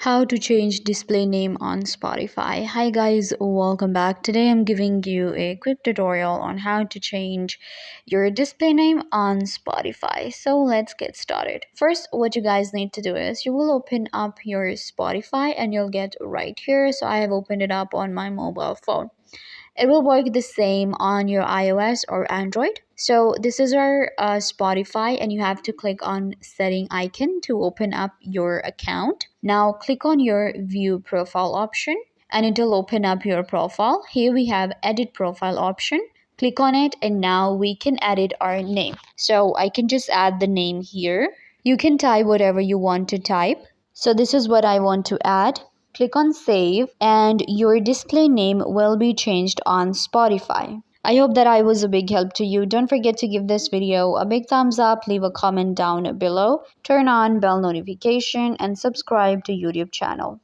How to change display name on Spotify. Hi guys, welcome back. Today I'm giving you a quick tutorial on how to change your display name on Spotify. So let's get started. First, what you guys need to do is you will open up your Spotify and you'll get right here. So I have opened it up on my mobile phone. It will work the same on your iOS or Android. So this is our Spotify, and you have to click on setting icon to open up your account. Now click on your view profile option and it will open up your profile. Here we have edit profile option. Click on it and now we can edit our name. So I can just add the name here. You can type whatever you want to type. So this is what I want to add. Click on save and your display name will be changed on Spotify. I hope that I was a big help to you. Don't forget to give this video a big thumbs up, leave a comment down below, turn on bell notification and subscribe to YouTube channel.